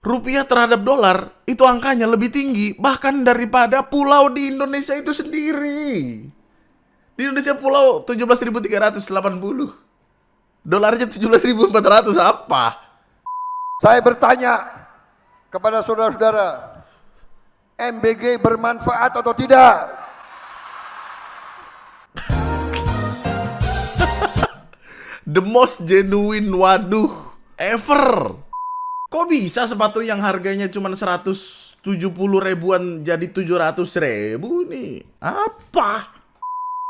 rupiah terhadap dolar itu angkanya lebih tinggi bahkan daripada pulau di Indonesia itu sendiri. Di Indonesia pulau 17.380, dolarnya 17.400 apa? Saya bertanya kepada saudara-saudara, MBG bermanfaat atau tidak? The most genuine waduh ever. Kok bisa sepatu yang harganya cuma 170 ribuan jadi 700 ribu nih? Apa?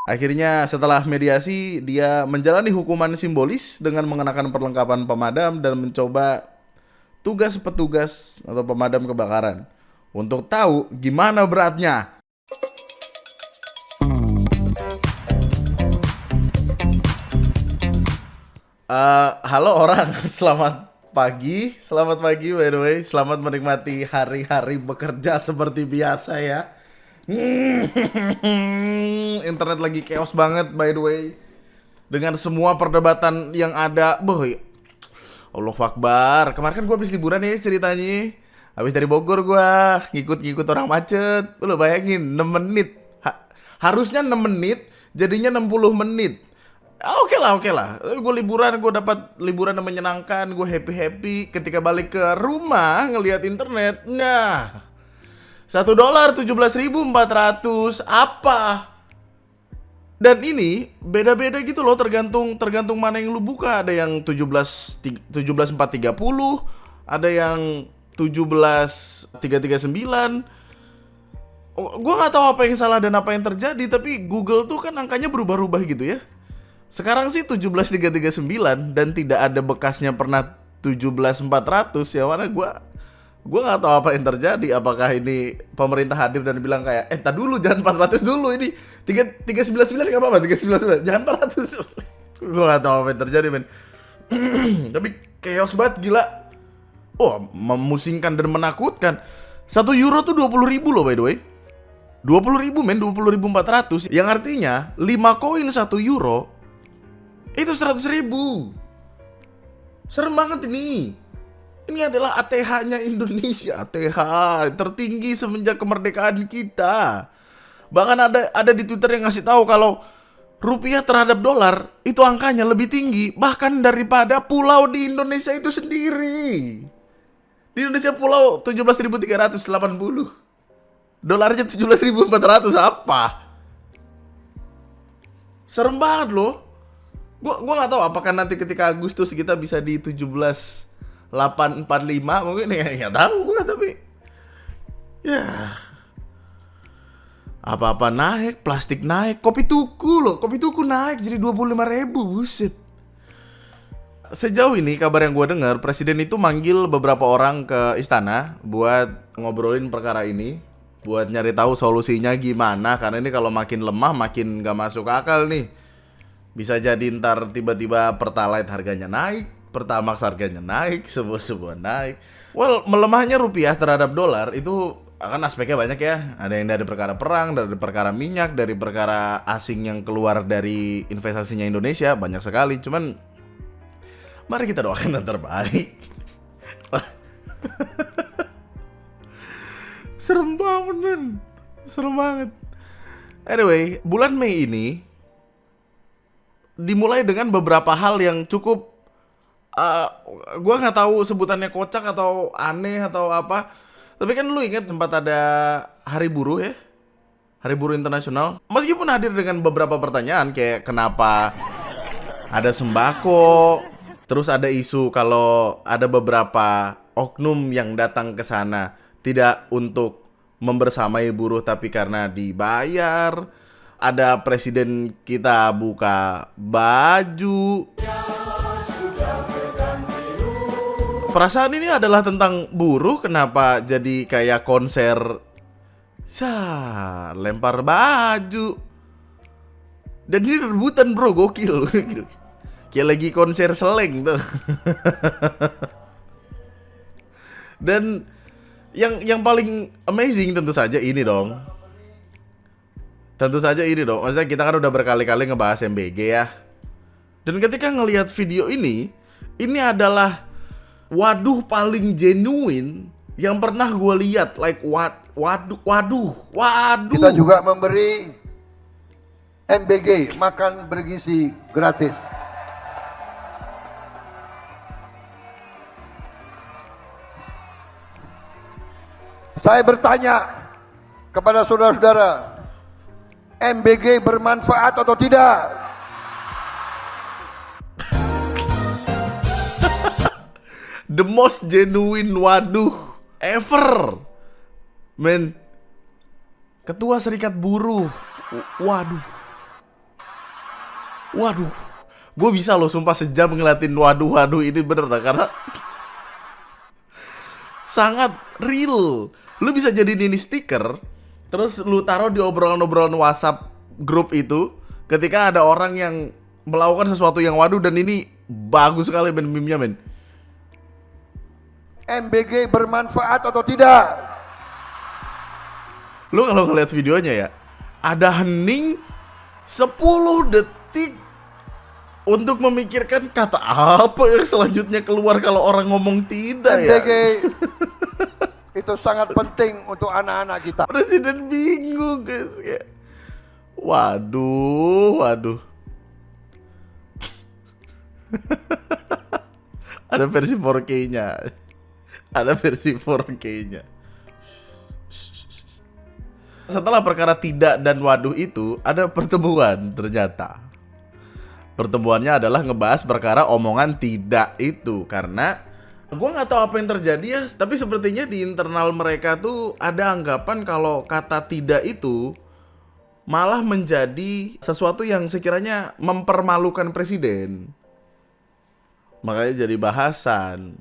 Akhirnya setelah mediasi dia menjalani hukuman simbolis dengan mengenakan perlengkapan pemadam dan mencoba tugas petugas atau pemadam kebakaran untuk tahu gimana beratnya. Halo orang, selamat pagi by the way, selamat menikmati hari-hari bekerja seperti biasa ya. Internet lagi chaos banget by the way, dengan semua perdebatan yang ada. Boy, Allahu Akbar. Kemarin kan gue habis liburan ya ceritanya. Habis dari Bogor gue ngikut-ngikut orang macet. Lu bayangin 6 menit. Harusnya 6 menit, jadinya 60 menit. Oke lah. Gue liburan, gue dapat liburan yang menyenangkan, gue happy. Ketika balik ke rumah ngelihat internet, nah, $1 17.400 apa? Dan ini beda-beda gitu loh, tergantung mana yang lu buka. Ada yang 17.430, ada yang 17.339. Gue nggak tahu apa yang salah dan apa yang terjadi, tapi Google tuh kan angkanya berubah-ubah gitu ya. Sekarang sih 17.339 dan tidak ada bekasnya pernah 17.400. Ya mana gue nggak tahu apa yang terjadi. Apakah ini pemerintah hadir dan bilang kayak, tak dulu, jangan 400 dulu, ini 399 nggak apa-apa, 399 jangan 400. Gue nggak tahu apa yang terjadi men. Tapi chaos banget, gila. Oh, memusingkan dan menakutkan. 1 euro tuh 20.000 loh by the way. 20.000 men, 20.400. Yang artinya 5 koin 1 euro itu 100.000. Serem banget ini. Ini adalah ATH-nya Indonesia, ATH tertinggi semenjak kemerdekaan kita. Bahkan ada di Twitter yang ngasih tahu kalau rupiah terhadap dolar itu angkanya lebih tinggi bahkan daripada pulau di Indonesia itu sendiri. Di Indonesia pulau 17.380, dolarnya 17.400 apa? Serem banget loh. Gua nggak tahu apakah nanti ketika Agustus kita bisa di 17.845 mungkin ya, nggak tahu gue, tapi ya apa-apa naik, plastik naik, kopi tuku naik jadi 25.000, buset. Sejauh ini kabar yang gue dengar, presiden itu manggil beberapa orang ke istana buat ngobrolin perkara ini, buat nyari tahu solusinya gimana, karena ini kalau makin lemah makin gak masuk akal nih. Bisa jadi ntar tiba-tiba Pertalite harganya naik, Pertamax harganya naik, semua naik. Well, melemahnya rupiah terhadap dolar itu kan aspeknya banyak ya. Ada yang dari perkara perang, dari perkara minyak, dari perkara asing yang keluar dari investasinya Indonesia, banyak sekali. Cuman mari kita doakan yang terbaik. Serem banget men, serem banget. Anyway, bulan Mei ini dimulai dengan beberapa hal yang cukup gue nggak tahu sebutannya kocak atau aneh atau apa. Tapi kan lu ingat sempat ada Hari Buruh ya, Hari Buruh Internasional. Meskipun hadir dengan beberapa pertanyaan kayak kenapa ada sembako, terus ada isu kalau ada beberapa oknum yang datang ke sana tidak untuk membersamai buruh tapi karena dibayar. Ada presiden kita buka baju. Perasaan ini adalah tentang buruh, kenapa jadi kayak konser lempar baju. Dan ini rebutan bro, gokil. Kayak lagi konser seleng tuh. Dan yang paling amazing tentu saja ini dong. Maksudnya kita kan udah berkali-kali ngebahas MBG ya. Dan ketika ngelihat video ini adalah waduh paling genuine yang pernah gue lihat. Like waduh. Kita juga memberi MBG makan bergizi gratis. Saya bertanya kepada saudara-saudara, MBG bermanfaat atau tidak? The most genuine waduh ever. Men, Ketua Serikat Buruh. Waduh. Gue bisa loh sumpah sejam ngeliatin waduh ini bener dah. Karena sangat real. Lu bisa jadiin ini stiker, terus lu taruh di obrolan-obrolan WhatsApp grup itu ketika ada orang yang melakukan sesuatu yang waduh. Dan ini bagus sekali men, meme-nya men. MBG bermanfaat atau tidak? Lu kalau ngeliat videonya ya, ada hening 10 detik untuk memikirkan kata apa yang selanjutnya keluar kalau orang ngomong tidak ya. MBG itu sangat penting untuk anak-anak kita. Presiden bingung guys. Kayak, waduh. Ada versi 4K-nya. Setelah perkara tidak dan waduh itu, ada pertemuan ternyata. Pertemuannya adalah ngebahas perkara omongan tidak itu. Karena gue gak tahu apa yang terjadi ya, tapi sepertinya di internal mereka tuh ada anggapan kalau kata tidak itu malah menjadi sesuatu yang sekiranya mempermalukan presiden. Makanya jadi bahasan.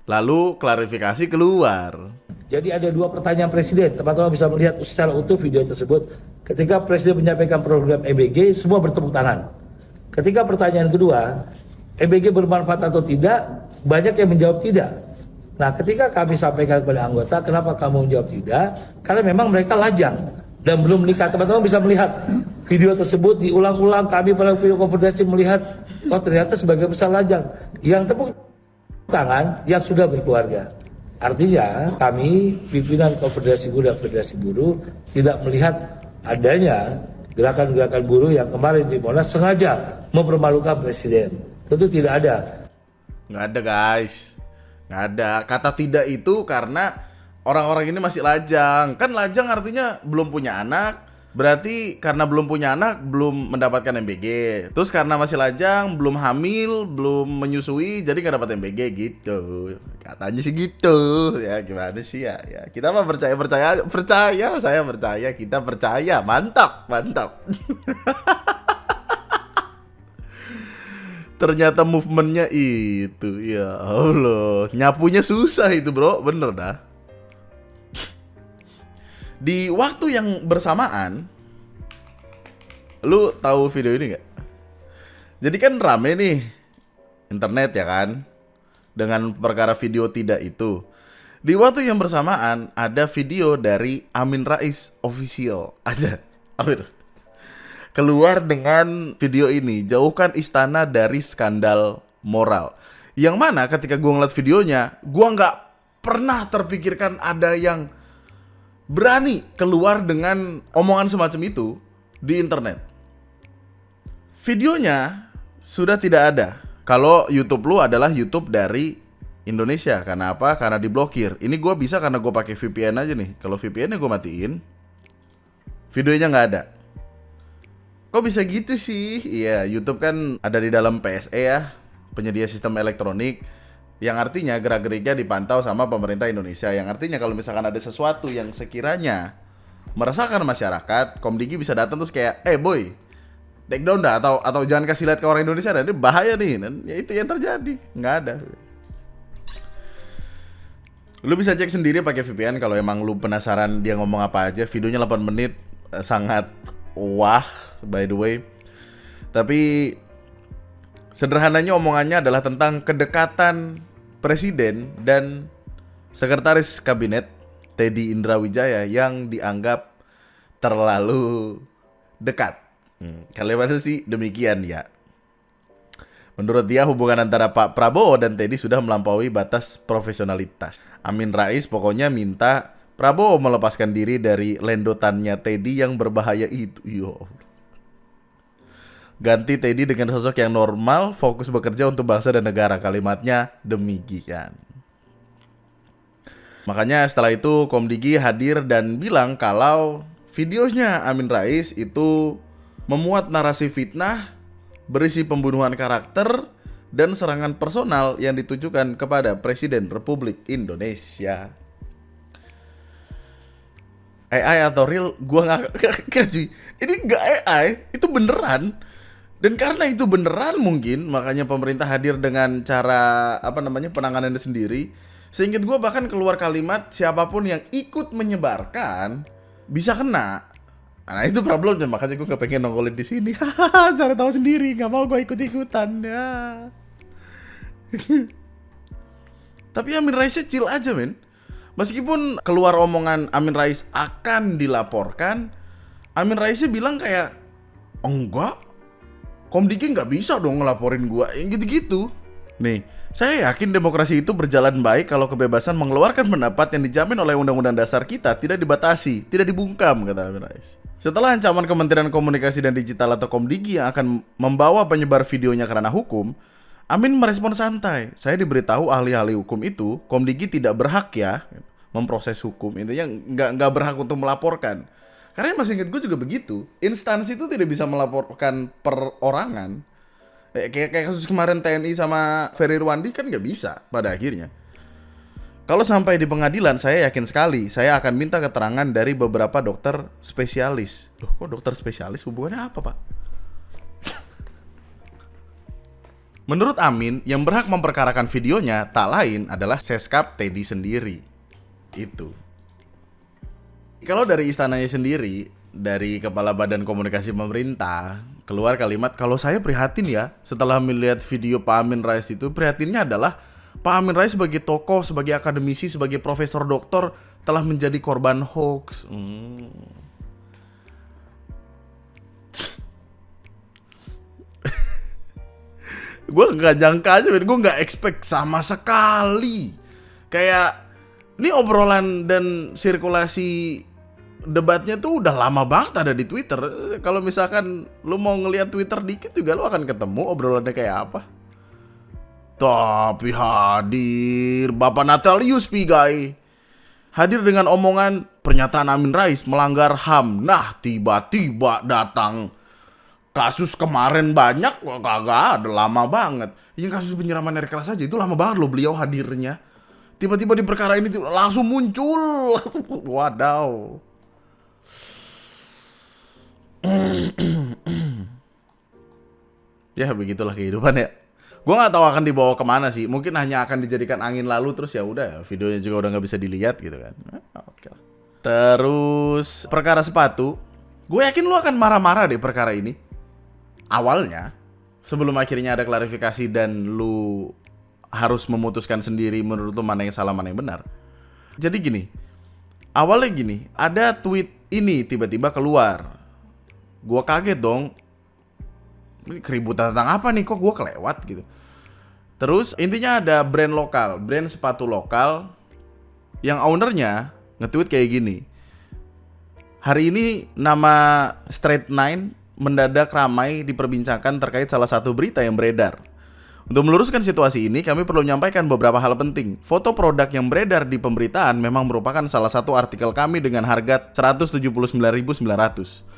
Lalu klarifikasi keluar. Jadi ada 2 pertanyaan presiden, teman-teman bisa melihat secara utuh video tersebut. Ketika presiden menyampaikan program MBG, semua bertepuk tangan. Ketika pertanyaan kedua, MBG bermanfaat atau tidak, banyak yang menjawab tidak. Nah, ketika kami sampaikan kepada anggota, kenapa kamu menjawab tidak? Karena memang mereka lajang dan belum menikah. Teman-teman bisa melihat video tersebut diulang-ulang, kami pada video konfederasi melihat, oh ternyata sebagai besar lajang. Yang tepuk tangan yang sudah berkeluarga. Artinya kami pimpinan Konfederasi Buruh dan Federasi Buruh tidak melihat adanya gerakan-gerakan buruh yang kemarin di Monas sengaja mempermalukan presiden. Tentu tidak ada. Nggak ada guys. Nggak ada. Kata tidak itu karena orang-orang ini masih lajang. Kan lajang artinya belum punya anak. Berarti karena belum punya anak, belum mendapatkan MBG. Terus karena masih lajang, belum hamil, belum menyusui, jadi nggak dapat MBG gitu. Katanya sih gitu. Ya gimana sih ya. Kita mah percaya. Saya percaya. Kita percaya. Mantap. Ternyata movementnya itu. Ya Allah. Nyapunya susah itu bro. Bener dah. Di waktu yang bersamaan, lu tahu video ini gak? Jadi kan rame nih internet ya kan, dengan perkara video tidak itu. Di waktu yang bersamaan ada video dari Amin Rais official aja. Amin keluar dengan video ini, jauhkan istana dari skandal moral. Yang mana ketika gue ngeliat videonya, gue nggak pernah terpikirkan ada yang berani keluar dengan omongan semacam itu di internet. Videonya sudah tidak ada. Kalau YouTube lu adalah YouTube dari Indonesia. Karena apa? Karena diblokir. Ini gue bisa karena gue pakai VPN aja nih. Kalau VPN-nya gue matiin, videonya nggak ada. Kok bisa gitu sih? Iya, YouTube kan ada di dalam PSE ya, penyedia sistem elektronik. Yang artinya gerak-geriknya dipantau sama pemerintah Indonesia. Yang artinya kalau misalkan ada sesuatu yang sekiranya meresahkan masyarakat, Komdigi bisa datang terus kayak, boy, take down dah, atau jangan kasih lihat ke orang Indonesia, ini bahaya nih. Dan ya itu yang terjadi, nggak ada. Lu bisa cek sendiri pakai VPN kalau emang lu penasaran dia ngomong apa aja. Videonya 8 menit, sangat wah, by the way. Tapi sederhananya omongannya adalah tentang kedekatan Presiden dan Sekretaris Kabinet Teddy Indrawijaya yang dianggap terlalu dekat. Kalimatnya sih demikian ya. Menurut dia hubungan antara Pak Prabowo dan Teddy sudah melampaui batas profesionalitas. Amin Rais pokoknya minta Prabowo melepaskan diri dari lendotannya Teddy yang berbahaya itu. Yo. Ganti Teddy dengan sosok yang normal, fokus bekerja untuk bangsa dan negara. Kalimatnya demikian. Makanya setelah itu Komdigi hadir dan bilang kalau videonya Amin Rais itu memuat narasi fitnah, berisi pembunuhan karakter, dan serangan personal yang ditujukan kepada Presiden Republik Indonesia. AI atau real, gua nggak kerja. Ini nggak AI, itu beneran. Dan karena itu beneran mungkin, makanya pemerintah hadir dengan cara penanganannya sendiri. Seingat gue bahkan keluar kalimat siapapun yang ikut menyebarkan bisa kena. Nah itu problemnya, makanya gue gak pengen nongolin di sini. Cara tahu sendiri, nggak mau gue ikut-ikutan ya. Tapi Amin Rais chill aja men. Meskipun keluar omongan Amin Rais akan dilaporkan, Amin Raisnya bilang kayak enggak, Komdigi nggak bisa dong ngelaporin gua, yang gitu-gitu. Nih, saya yakin demokrasi itu berjalan baik kalau kebebasan mengeluarkan pendapat yang dijamin oleh Undang-Undang Dasar kita tidak dibatasi, tidak dibungkam, kata Amin Rais. Setelah ancaman Kementerian Komunikasi dan Digital atau Komdigi yang akan membawa penyebar videonya ke ranah hukum, Amin merespon santai. Saya diberitahu ahli-ahli hukum itu, Komdigi tidak berhak ya memproses hukum. Intinya nggak berhak untuk melaporkan. Karena masih ingat gue juga begitu. Instansi itu tidak bisa melaporkan perorangan. Kayak kasus kemarin TNI sama Ferry Irwandi kan nggak bisa pada akhirnya. Kalau sampai di pengadilan, saya yakin sekali saya akan minta keterangan dari beberapa dokter spesialis. Loh, kok dokter spesialis? Hubungannya apa, Pak? Menurut Amin, yang berhak memperkarakan videonya tak lain adalah Seskap Teddy sendiri. Itu. Kalau dari istananya sendiri, dari Kepala Badan Komunikasi Pemerintah, keluar kalimat, kalau saya prihatin ya, setelah melihat video Pak Amin Rais itu, prihatinnya adalah Pak Amin Rais sebagai tokoh, sebagai akademisi, sebagai profesor doktor, telah menjadi korban hoax. Gue gak jangka aja, gue gak expect sama sekali. Kayak, ini obrolan dan sirkulasi debatnya tuh udah lama banget ada di Twitter. Kalau misalkan lu mau ngelihat Twitter dikit juga lu akan ketemu obrolannya kayak apa. Tapi hadir Bapak Natalius Pigai. Hadir dengan omongan pernyataan Amin Rais melanggar HAM. Nah, tiba-tiba datang kasus kemarin banyak, kagak ada, lama banget. Yang kasus penyiraman air keras aja itu lama banget loh beliau hadirnya. Tiba-tiba di perkara ini langsung muncul. Wadaw. Ya begitulah kehidupan ya. Gue nggak tahu akan dibawa kemana sih. Mungkin hanya akan dijadikan angin lalu terus ya udah. Videonya juga udah nggak bisa dilihat gitu kan. Oke. Terus perkara sepatu. Gue yakin lu akan marah-marah deh perkara ini. Awalnya sebelum akhirnya ada klarifikasi dan lu harus memutuskan sendiri menurut lu mana yang salah mana yang benar. Jadi gini. Awalnya gini. Ada tweet ini tiba-tiba keluar. Gue kaget dong. Ini keributan tentang apa nih, kok gue kelewat gitu. Terus intinya ada brand lokal, brand sepatu lokal, yang ownernya nge-tweet kayak gini. Hari ini nama Straight Nine mendadak ramai diperbincangkan terkait salah satu berita yang beredar. Untuk meluruskan situasi ini, kami perlu menyampaikan beberapa hal penting. Foto produk yang beredar di pemberitaan memang merupakan salah satu artikel kami dengan harga 179.900.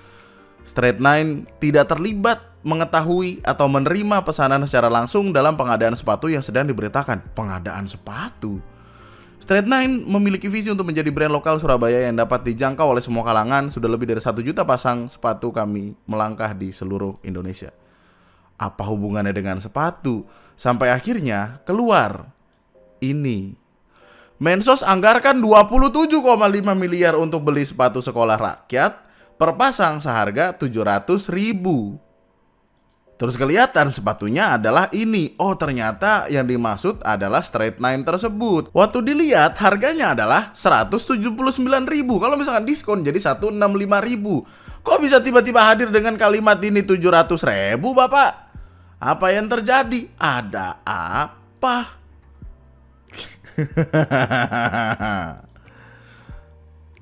Straight Nine tidak terlibat mengetahui atau menerima pesanan secara langsung dalam pengadaan sepatu yang sedang diberitakan. Pengadaan sepatu? Straight Nine memiliki visi untuk menjadi brand lokal Surabaya yang dapat dijangkau oleh semua kalangan. Sudah lebih dari 1 juta pasang sepatu kami melangkah di seluruh Indonesia. Apa hubungannya dengan sepatu? Sampai akhirnya keluar ini. Mensos anggarkan 27,5 miliar untuk beli sepatu sekolah rakyat per pasang seharga 700.000. Terus kelihatan sepatunya adalah ini. Oh, ternyata yang dimaksud adalah Straight Nine tersebut. Waktu dilihat harganya adalah 179.000. Kalau misalkan diskon jadi 165.000. Kok bisa tiba-tiba hadir dengan kalimat ini 700.000, Bapak? Apa yang terjadi? Ada apa?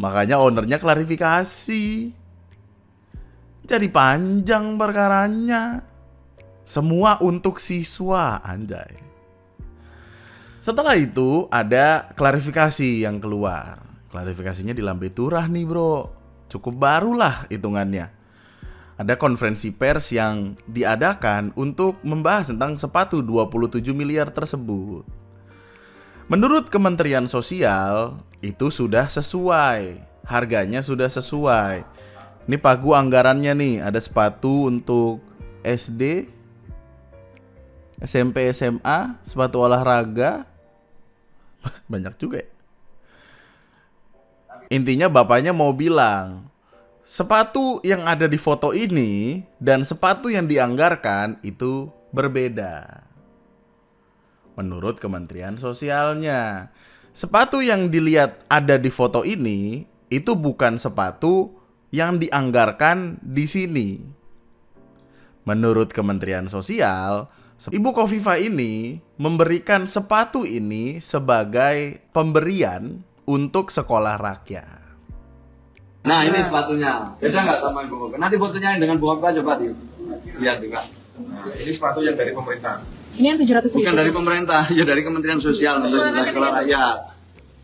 Makanya ownernya klarifikasi. Jadi panjang perkaranya. Semua untuk siswa, anjay. Setelah itu ada klarifikasi yang keluar. Klarifikasinya di Lambe Turah nih bro. Cukup barulah hitungannya. Ada konferensi pers yang diadakan untuk membahas tentang sepatu 27 miliar tersebut. Menurut Kementerian Sosial, itu sudah sesuai. Harganya sudah sesuai. Ini pagu anggarannya nih. Ada sepatu untuk SD, SMP, SMA, sepatu olahraga. Banyak juga ya. Intinya bapaknya mau bilang, sepatu yang ada di foto ini dan sepatu yang dianggarkan itu berbeda. Menurut Kementerian Sosialnya, sepatu yang dilihat ada di foto ini itu bukan sepatu yang dianggarkan di sini. Menurut Kementerian Sosial, Ibu Khofifah ini memberikan sepatu ini sebagai pemberian untuk sekolah rakyat. Nah ini sepatunya, beda nggak sama Ibu Khofifah? Nanti fotonya yang dengan Bu Khofifah coba lihat juga. Nah, ini sepatu yang dari pemerintah. Ini yang 700.000. Bukan dari pemerintah, ya dari Kementerian Sosial untuk sekolah rakyat.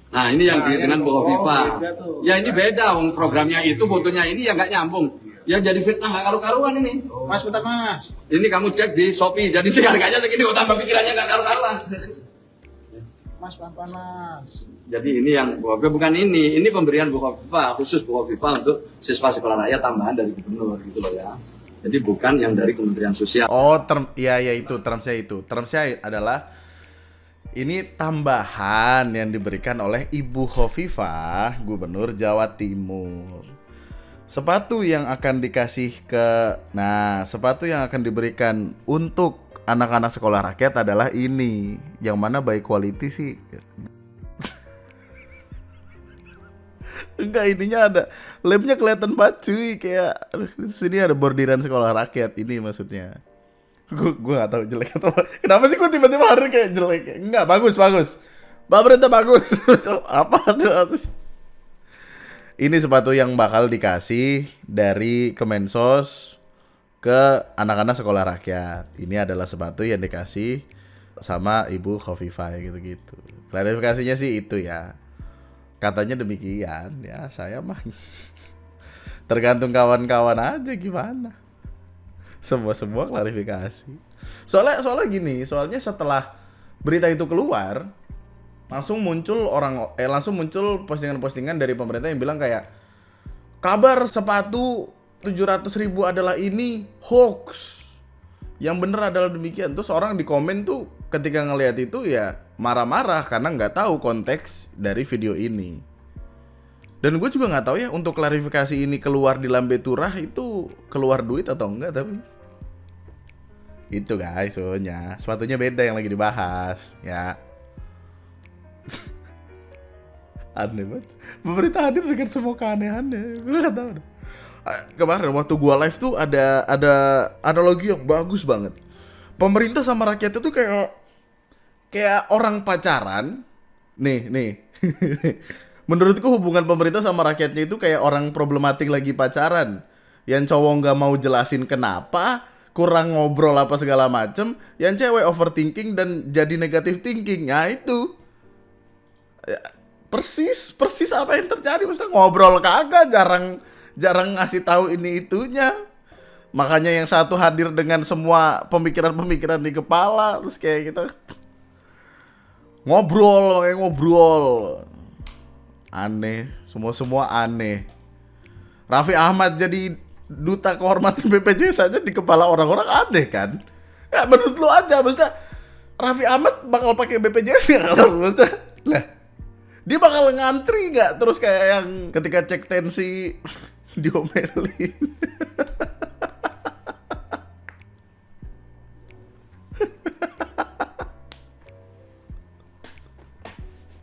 Nah ini yang dengan Bu Khofifah. Ya ini beda, programnya itu fotonya ini ya nggak nyambung. Ya jadi fitnah nggak karu-karuan ini. Mas, bentar mas. Ini kamu cek di Shopee, jadi sih harganya segini, kok tambah pikirannya nggak karu-karuan. Mas, pelan-pelan mas. Jadi ini yang Bu Khofifah, bukan ini pemberian Bu Khofifah, khusus Bu Khofifah untuk siswa sekolah rakyat tambahan dari gubernur gitu loh ya. Jadi bukan yang dari Kementerian Sosial. Oh, ya itu termsnya itu. Termsnya adalah ini tambahan yang diberikan oleh Ibu Khofifah, Gubernur Jawa Timur. Sepatu yang akan dikasih sepatu yang akan diberikan untuk anak-anak sekolah rakyat adalah ini. Yang mana by quality sih. Enggak, ininya ada lemnya kelihatan banget cuy, kayak di sini ada bordiran sekolah rakyat ini maksudnya. Gue gak tahu jelek atau apa. Kenapa sih kok tiba-tiba hari kayak jelek? Enggak, bagus. Pemerintah bagus. Apa ada? Ini sepatu yang bakal dikasih dari Kemensos ke anak-anak sekolah rakyat. Ini adalah sepatu yang dikasih sama Ibu Khofifah gitu-gitu. Klarifikasinya sih itu ya. Katanya demikian ya, saya mah tergantung kawan-kawan aja gimana. Semua klarifikasi. Soalnya setelah berita itu keluar, langsung muncul postingan-postingan dari pemerintah yang bilang kayak kabar sepatu 700.000 adalah ini hoax. Yang bener adalah demikian. Terus orang di komen tuh ketika ngelihat itu ya marah-marah karena nggak tahu konteks dari video ini. Dan gue juga nggak tahu ya untuk klarifikasi ini keluar di Lambe Turah itu keluar duit atau enggak, tapi itu guys soalnya sepatunya beda yang lagi dibahas ya. Aneh banget. Pemerintah hadir dengan semua keanehannya. Gue gak tahu. Kemarin waktu gue live tuh ada analogi yang bagus banget. Pemerintah sama rakyat itu kayak orang pacaran. Nih. Menurutku hubungan pemerintah sama rakyatnya itu kayak orang problematik lagi pacaran. Yang cowok gak mau jelasin kenapa, kurang ngobrol apa segala macem. Yang cewek overthinking dan jadi negative thinking. Nah itu persis apa yang terjadi. Maksudnya ngobrol kagak, jarang ngasih tahu ini itunya. Makanya yang satu hadir dengan semua pemikiran di kepala, terus kayak kita ngobrol aneh, semua aneh. Raffi Ahmad jadi duta kehormatan BPJS saja di kepala orang-orang aneh kan. Ya menurut lu aja, maksudnya Raffi Ahmad bakal pakai BPJS ya kalau maksudnya lah. Dia bakal ngantri nggak terus kayak yang ketika cek tensi diomelin.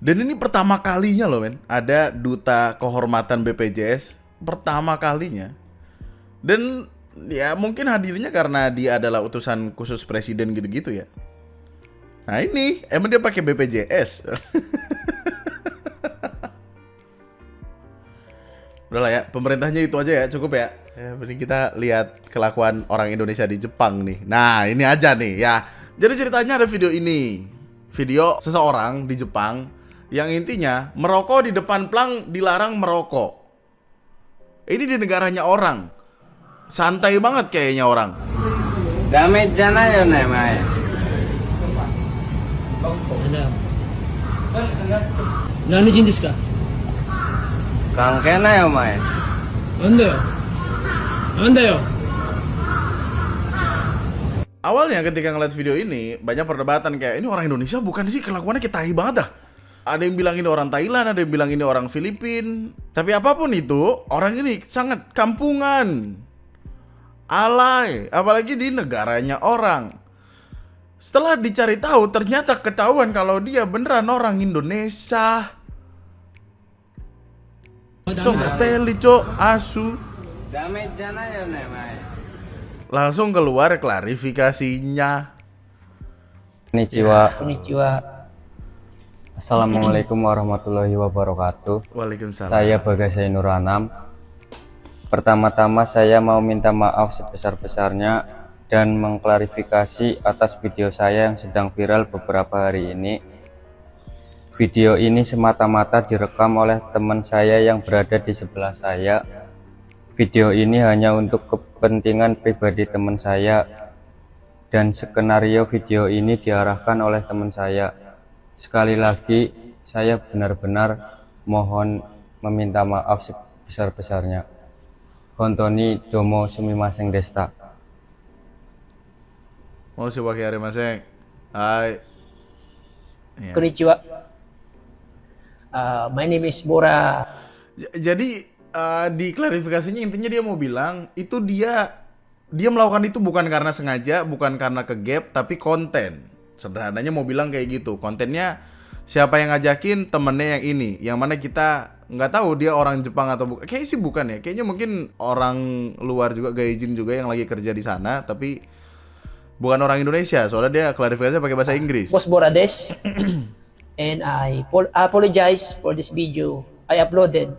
Dan ini pertama kalinya loh men, ada duta kehormatan BPJS pertama kalinya. Dan Ya mungkin hadirnya karena dia adalah utusan khusus presiden gitu-gitu ya. Nah ini, emang dia pakai BPJS. Udahlah ya, pemerintahnya itu aja ya, cukup ya. Ya, mending kita lihat kelakuan orang Indonesia di Jepang nih. Nah, ini aja nih ya. Jadi ceritanya ada video ini. Video seseorang di Jepang yang intinya merokok di depan plang dilarang merokok. Ini di negaranya orang. Santai banget kayaknya orang. ダメじゃないよね、前。何人ですか関係ないよ、お前。なんだよなんだよ Awalnya ketika ngeliat video ini, banyak perdebatan kayak, ini orang Indonesia bukan sih, kelakuannya kayak tai banget dah. Ada yang bilang ini orang Thailand, ada yang bilang ini orang Filipina. Tapi apapun itu, orang ini sangat kampungan. Alay, apalagi di negaranya orang. Setelah dicari tahu, ternyata ketahuan kalau dia beneran orang Indonesia. Cok, nggak teli, cok, asu. ダメじゃないよね、前。 Langsung keluar klarifikasinya. Konnichiwa. こんにちは Assalamualaikum warahmatullahi wabarakatuh. Waalaikumsalam. Saya Bagasai Nur Anam. Pertama-tama saya mau minta maaf sebesar-besarnya dan mengklarifikasi atas video saya yang sedang viral beberapa hari ini. Video ini semata-mata direkam oleh teman saya yang berada di sebelah saya. Video ini hanya untuk kepentingan pribadi teman saya, dan skenario video ini diarahkan oleh teman saya. Sekali lagi, saya benar-benar mohon meminta maaf sebesar-besarnya. Hontoni domo sumimasen deshita. Mau sih pakai hari maseng. Hai. Ya. こんにちは My name is Bora Jadi di klarifikasinya intinya dia mau bilang itu dia melakukan itu bukan karena sengaja, bukan karena kegap, tapi konten. Sederhananya mau bilang kayak gitu. Kontennya siapa yang ngajakin, temennya yang ini, yang mana kita nggak tahu dia orang Jepang atau bukan. Kayaknya sih bukan ya. Kayaknya mungkin orang luar juga, gaijin juga yang lagi kerja di sana, tapi bukan orang Indonesia. Soalnya dia klarifikasinya pakai bahasa Inggris. Boss Bora des and I apologize for this video I uploaded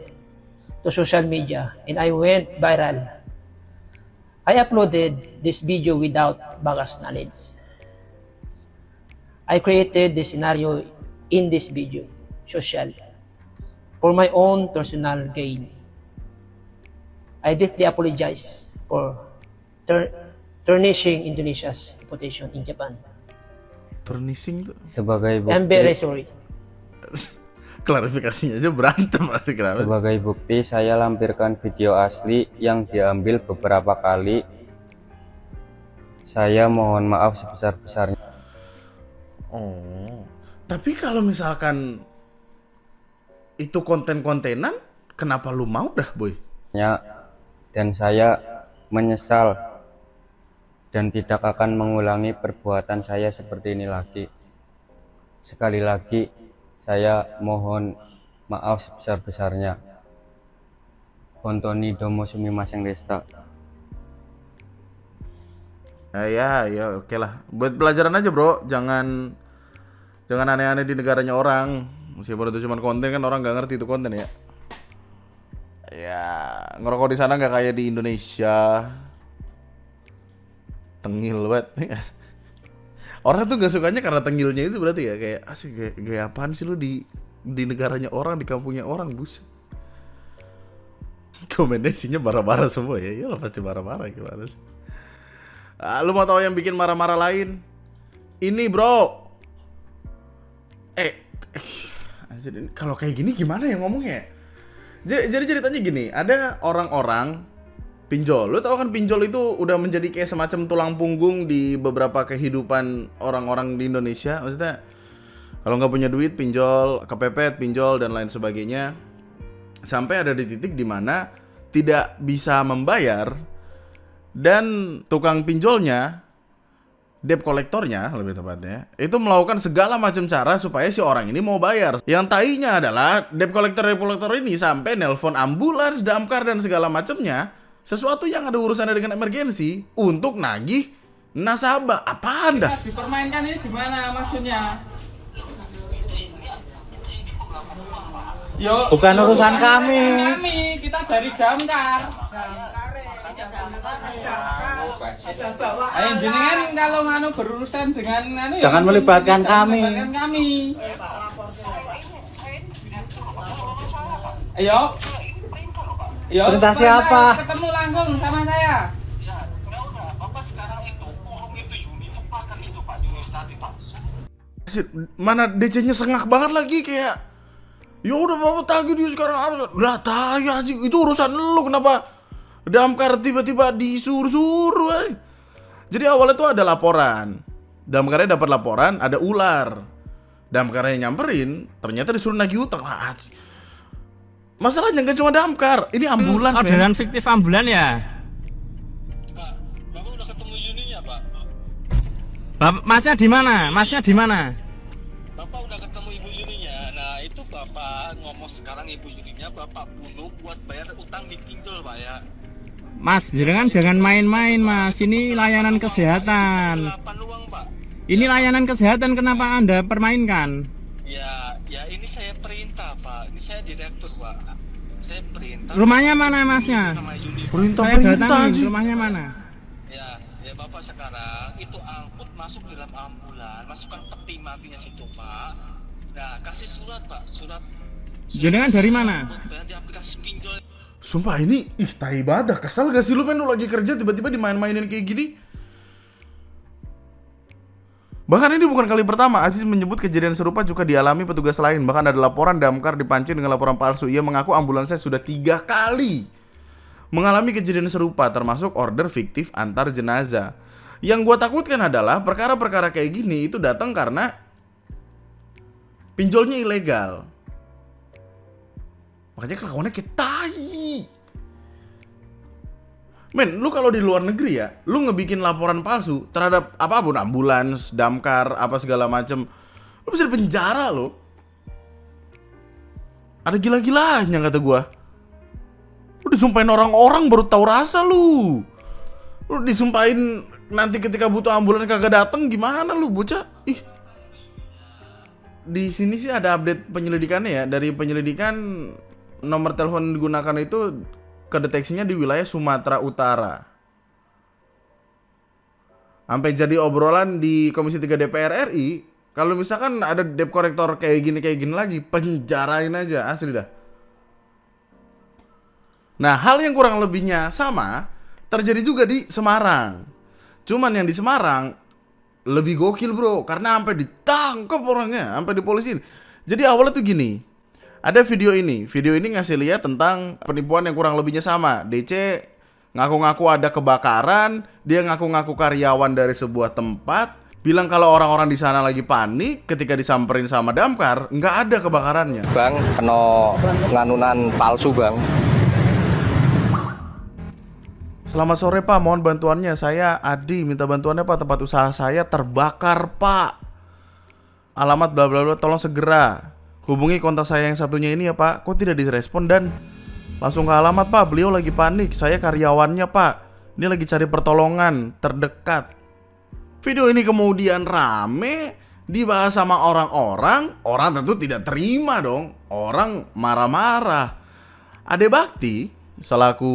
to social media and I went viral. I uploaded this video without Bagas knowledge. I created the scenario in this video, social, for my own personal gain. I deeply apologize for tarnishing Indonesia's reputation in Japan. Turnishing tuh. Sebagai I'm very bukti, sorry. Klarifikasinya aja berantem masih kenapa? sebagai bukti saya lampirkan video asli yang diambil beberapa kali. Saya mohon maaf sebesar-besarnya. Oh, tapi kalau misalkan itu konten-kontenan, kenapa lu mau dah, boy? Dan saya menyesal dan tidak akan mengulangi perbuatan saya seperti ini lagi. Sekali lagi saya mohon maaf sebesar-besarnya. Hontoni domo sumimasen deshita. Ya, oke lah. Buat pelajaran aja, bro. Jangan aneh-aneh di negaranya orang. Meskipun itu cuma konten, kan orang nggak ngerti itu konten ya. Ya, ngerokok di sana nggak kayak di Indonesia. Tengil banget. Orang tuh gak sukanya karena tengilnya itu berarti ya kayak asik gaya apaan sih lu di negaranya orang, di kampungnya orang, bus. Komennya isinya marah-marah semua ya. Iyalah pasti marah-marah gimana sih. Lu mau tahu yang bikin marah-marah lain? Ini, bro. Kalau kayak gini gimana ya ngomongnya? Jadi ceritanya gini, ada orang-orang pinjol. Lo tau kan pinjol itu udah menjadi kayak semacam tulang punggung di beberapa kehidupan orang-orang di Indonesia. Maksudnya kalau nggak punya duit pinjol, kepepet pinjol dan lain sebagainya. Sampai ada di titik dimana tidak bisa membayar dan tukang pinjolnya, debt kolektornya lebih tepatnya, itu melakukan segala macam cara supaya si orang ini mau bayar. Yang tainya adalah debt kolektor ini sampai nelpon ambulans, damkar dan segala macamnya sesuatu yang ada urusannya dengan emergensi untuk nagih nasabah. Apaan dah? Dipermainkan ini gimana maksudnya? Yo, Bukan urusan kami. Kita dari damkar. Ayo jenengan kalau nganu berurusan dengan anu Jangan ya, melibatkan jangan kami. melibatkan kami. Ayo. Yo, Perintah siapa? Ketemu langsung sama saya. Mana DC-nya sengak banget lagi kayak, ya udah bapak tagih dia sekarang. Udah tanya sih, itu urusan lu, kenapa damkar tiba-tiba disuruh-suruh. Jadi awalnya tuh ada laporan, damkarnya dapat laporan ada ular, damkarnya nyamperin, ternyata disuruh nagih utang lah. Masalahnya nggak cuma damkar, ini ambulans. Orderan fiktif ambulan ya? Bapak udah ketemu Yuninya, Pak? Masnya di mana? Masnya di mana? Bapak udah ketemu Ibu Yuninya. Nah, itu Bapak ngomong sekarang Ibu Yuninya Bapak bunuh buat bayar utang di pinjol, Pak ya. Mas, jangan main-main, Mas. Ini layanan kesehatan. 8 uang, Pak. Ini layanan kesehatan, kenapa Anda permainkan? Ya ini saya perintah, Pak. Ini saya direktur, Pak. Saya perintah. Rumahnya mana, Masnya? Nama Yuni. Saya datangin, rumahnya mana? Ya Bapak sekarang itu angkut masuk dalam ambulan, masukkan peti matinya situ, Pak. Nah, kasih surat, Pak. Surat. Jenengan dari mana? Buat bayar di aplikasi pinjol. Sumpah ini, tai banget dah. Kesel gak sih lu men, lu lagi kerja tiba-tiba dimain-mainin kayak gini? Bahkan ini bukan kali pertama Aziz menyebut kejadian serupa juga dialami petugas lain. Bahkan ada laporan damkar dipancing dengan laporan palsu. Ia mengaku ambulansnya sudah 3 kali mengalami kejadian serupa, termasuk order fiktif antar jenazah. Yang gua takutkan adalah perkara-perkara kayak gini itu datang karena pinjolnya ilegal. Makanya kelakuannya kayak tai. Men, lu kalau di luar negeri ya, lu ngebikin laporan palsu terhadap apapun, ambulans, damkar, apa segala macem, lu bisa dipenjara lo. Ada gila-gilanya kata gua. Lu disumpahin orang-orang baru tahu rasa lu. Lu disumpahin nanti ketika butuh ambulan kagak dateng, gimana lu bocah? Ih. Di sini sih ada update penyelidikannya ya. Dari penyelidikan, nomor telepon digunakan itu kedeteksinya di wilayah Sumatera Utara. Sampai jadi obrolan di Komisi 3 DPR RI, kalau misalkan ada debt collector kayak gini lagi, penjarain aja, asli dah. Nah, hal yang kurang lebihnya sama terjadi juga di Semarang. Cuman yang di Semarang lebih gokil, bro, karena sampai ditangkap orangnya, sampai dipolisiin. Jadi awalnya tuh gini. Ada video ini ngasih lihat tentang penipuan yang kurang lebihnya sama. DC ngaku-ngaku ada kebakaran, dia ngaku-ngaku karyawan dari sebuah tempat, bilang kalau orang-orang di sana lagi panik, ketika disamperin sama damkar, nggak ada kebakarannya. Bang, kena nganunan palsu, Bang. Selamat sore Pak, mohon bantuannya. Saya Adi, minta bantuannya Pak, tempat usaha saya terbakar Pak. Alamat bla bla bla, tolong segera hubungi kontak saya yang satunya ini ya Pak. Kok tidak direspon dan langsung ke alamat Pak. Beliau lagi panik, saya karyawannya Pak. Ini lagi cari pertolongan terdekat. Video ini kemudian rame, dibahas sama orang-orang. Orang tentu tidak terima dong. Orang marah-marah. Ade Bakti selaku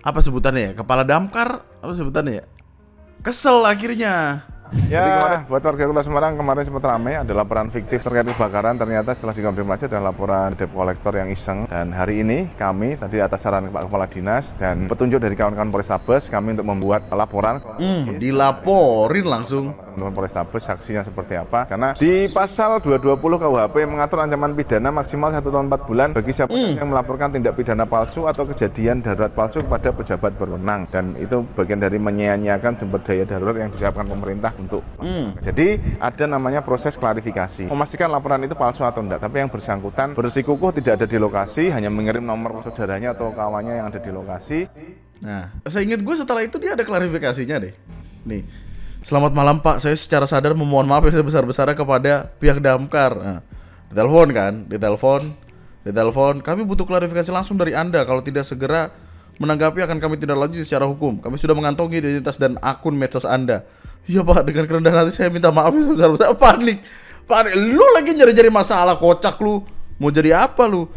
apa sebutannya ya? Kepala damkar, apa sebutannya ya? Kesel akhirnya. Ya, buat warga Kota Semarang kemarin sempat ramai ada laporan fiktif terkait kebakaran. Ternyata setelah dikonfirmasi ada laporan debt collector yang iseng. Dan hari ini kami tadi atas saran Pak Kepala Dinas dan petunjuk dari kawan-kawan Polrestabes, kami untuk membuat laporan. Dilaporin langsung. Teman-teman Polrestabes saksinya seperti apa? Karena di pasal 220 KUHP mengatur ancaman pidana maksimal 1 tahun 4 bulan bagi siapa yang melaporkan tindak pidana palsu atau kejadian darurat palsu kepada pejabat berwenang. Dan itu bagian dari menyia-nyiakan sumber daya darurat yang disiapkan pemerintah untuk. Jadi ada namanya proses klarifikasi, memastikan laporan itu palsu atau enggak. Tapi yang bersangkutan bersikukuh tidak ada di lokasi, hanya mengirim nomor saudaranya atau kawannya yang ada di lokasi. Nah, saya ingat gue setelah itu dia ada klarifikasinya deh. Nih, selamat malam Pak, saya secara sadar memohon maaf yang sebesar-besarnya kepada pihak damkar. Nah, ditelepon kan, ditelepon. Kami butuh klarifikasi langsung dari Anda. Kalau tidak segera Menanggapi akan kami tindak lanjut secara hukum. Kami sudah mengantongi identitas dan akun medsos Anda. Iya Pak, dengan kerendahan hati saya minta maaf sebesar-besar. Panik. Lu lagi nyari-nyari masalah, kocak lu. Mau jadi apa lu?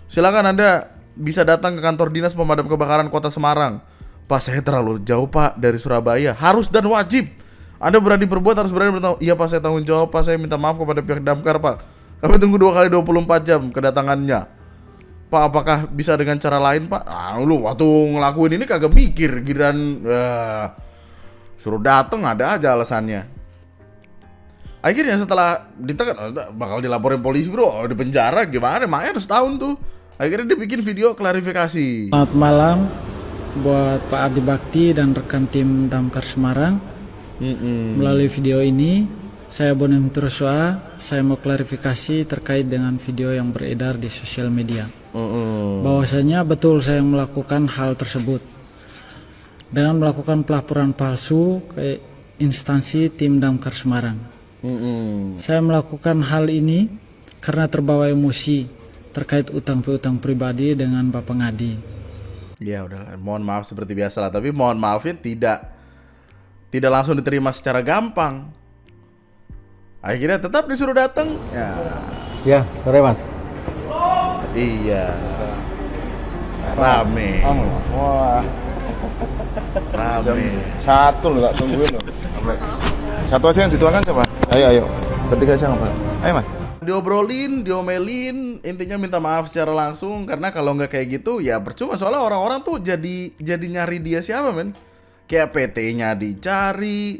Silakan Anda bisa datang ke kantor dinas pemadam kebakaran Kota Semarang. Pak, saya terlalu jauh Pak dari Surabaya. Harus dan wajib. Anda berani berbuat, harus berani bertanggung. Iya Pak, saya tanggung jawab Pak. Saya minta maaf kepada pihak damkar Pak. Kami tunggu 2 kali 24 jam kedatangannya. Pak, apakah bisa dengan cara lain Pak? Lu waktu ngelakuin ini kagak mikir. Giran suruh dateng ada aja alasannya. Akhirnya setelah ditekan, bakal dilaporin polisi bro, di penjara gimana, makanya setahun tuh. Akhirnya dia bikin video klarifikasi. Selamat malam buat Pak Adi Bakti dan rekan tim Damkar Semarang. Melalui video ini, saya Boneng Turuswa, saya mau klarifikasi terkait dengan video yang beredar di sosial media. Bahwasanya betul saya melakukan hal tersebut. Dengan melakukan pelaporan palsu ke instansi tim Damkar Semarang. Saya melakukan hal ini karena terbawa emosi terkait utang piutang pribadi dengan Bapak Ngadi. Ya udah, mohon maaf seperti biasa lah, tapi mohon maafnya tidak langsung diterima secara gampang. Akhirnya tetap disuruh datang. Ya, sore Mas. Iya. Rame. Wah. Rame. Satu loh, tak tungguin loh. Satu aja yang dituangkan siapa? Ayo. Bertiga aja nggak? Ayo Mas. Diobrolin, diomelin, intinya minta maaf secara langsung, karena kalau nggak kayak gitu ya percuma, soalnya orang-orang tuh jadi nyari dia siapa men. Kayak PT-nya dicari,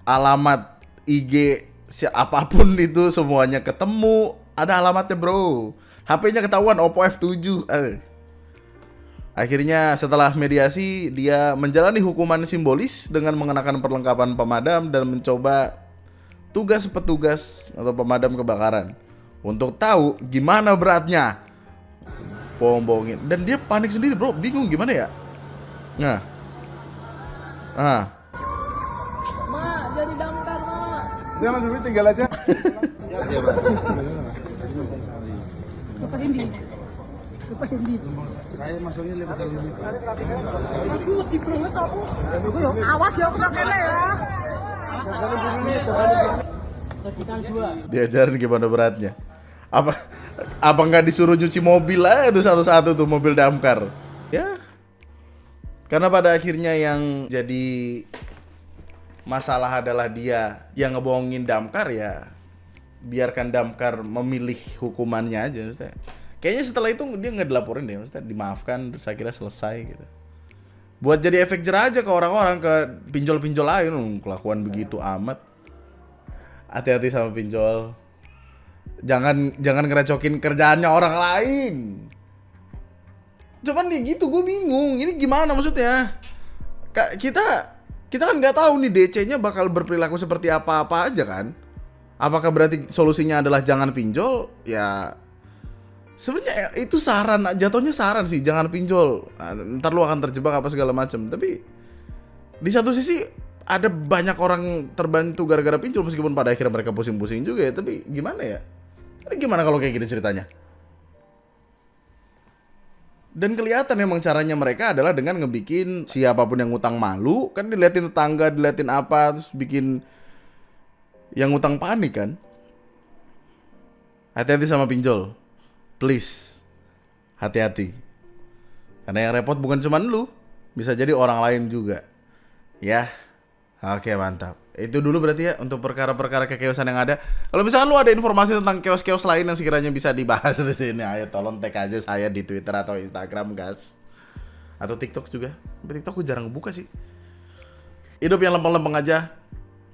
alamat IG apapun itu semuanya ketemu, ada alamatnya bro. HP-nya ketahuan Oppo F7. Akhirnya setelah mediasi dia menjalani hukuman simbolis dengan mengenakan perlengkapan pemadam dan mencoba tugas petugas atau pemadam kebakaran untuk tahu gimana beratnya. Bohong-bohongin, dan dia panik sendiri bro, bingung gimana ya. Mak, jadi damkar mak. Dia Mas Bobi tinggal aja. Bapak Hendi. Saya masuknya lewat jalur ini. Aduh, dibanget aku. Awas ya, kena kene ya. Diajarin gimana beratnya. Apa nggak disuruh nyuci mobil aja tuh satu-satu tuh, mobil damkar. Ya. Karena pada akhirnya yang jadi masalah adalah dia yang ngebohongin damkar, ya biarkan damkar memilih hukumannya aja maksudnya. Kayaknya setelah itu dia nggak dilaporin deh, maksudnya dimaafkan, terus saya kira selesai gitu. Buat jadi efek jerah aja ke orang-orang, ke pinjol-pinjol lain, kelakuan begitu amat. Hati-hati sama pinjol. Jangan ngerecokin kerjaannya orang lain. Cuman nih gitu, gue bingung. Ini gimana maksudnya? Kita kan nggak tahu nih DC-nya bakal berperilaku seperti apa aja kan? Apakah berarti solusinya adalah jangan pinjol? Ya sebenarnya itu saran, jatuhnya saran sih, jangan pinjol. Ntar lu akan terjebak apa segala macam. Tapi di satu sisi ada banyak orang terbantu gara-gara pinjol, meskipun pada akhirnya mereka pusing-pusing juga ya. Tapi gimana ya? Gimana kalau kayak gitu ceritanya? Dan kelihatan emang caranya mereka adalah dengan ngebikin siapapun yang ngutang malu, kan diliatin tetangga, diliatin apa, terus bikin yang ngutang panik kan. Hati-hati sama pinjol. Please. Hati-hati. Karena yang repot bukan cuma lu, bisa jadi orang lain juga. Ya. Oke, mantap. Itu dulu berarti ya untuk perkara-perkara kekeosan yang ada. Kalau misalkan lu ada informasi tentang keos-keos lain yang sekiranya bisa dibahas di sini, ayo tolong tag aja saya di Twitter atau Instagram, guys. Atau TikTok juga. Tapi TikTok gue jarang buka sih. Hidup yang lempeng-lempeng aja.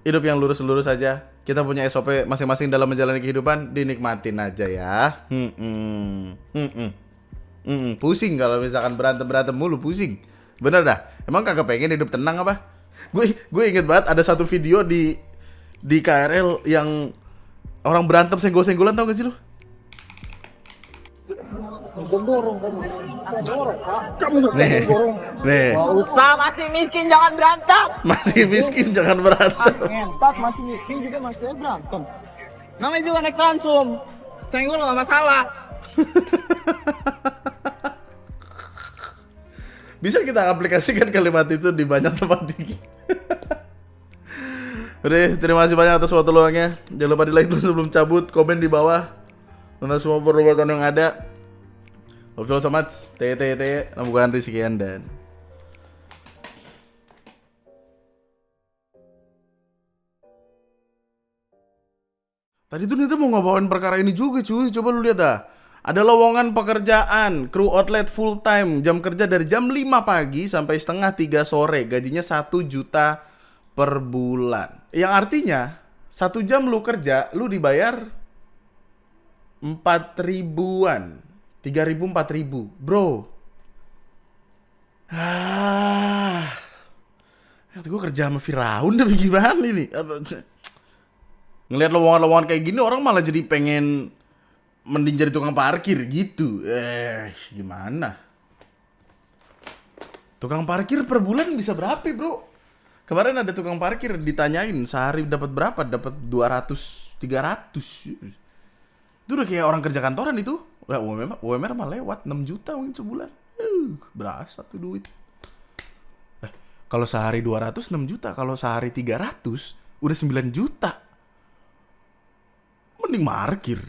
Hidup yang lurus-lurus aja. Kita punya SOP masing-masing dalam menjalani kehidupan, dinikmatin aja ya. Pusing kalau misalkan berantem mulu, pusing. Bener dah. Emang kagak pengen hidup tenang apa? Gue inget banget ada satu video di KRL yang orang berantem senggol-senggolan, tau gak sih lu? Nih. Usah, masih miskin jangan berantem. Masih miskin jangan berantem. Ngentot, masih miskin juga masih berantem. Namanya juga naik langsung. Senggol gak masalah. Bisa kita aplikasikan kalimat itu di banyak tempat tinggi. Udah, terima kasih banyak atas waktu luangnya. Jangan lupa di like dulu sebelum cabut, komen di bawah tentang semua perbuatan yang ada. Love you all so much. Namukan Rizky dan tadi tuh Nita mau ngabawain perkara ini juga cuy. Coba lu lihat dah. Ada lowongan pekerjaan kru outlet full time, jam kerja dari jam 5 pagi sampai setengah 3 sore, gajinya 1 juta per bulan. Yang artinya 1 jam lu kerja, lu dibayar 4 ribuan, 3 ribu, 4 ribu, bro. Gue kerja sama Firaun tapi gimana ini? Ngelihat lowongan-lowongan kayak gini orang malah jadi pengen mending jadi tukang parkir gitu. Gimana? Tukang parkir per bulan bisa berapa, bro? Kemarin ada tukang parkir ditanyain sehari dapat berapa? Dapat 200, 300. Itu udah kayak orang kerja kantoran itu. Wah, UMR mah lewat 6 juta mungkin sebulan. Berasa tuh duit. Kalau sehari 200 6 juta, kalau sehari 300 udah 9 juta. Mending parkir.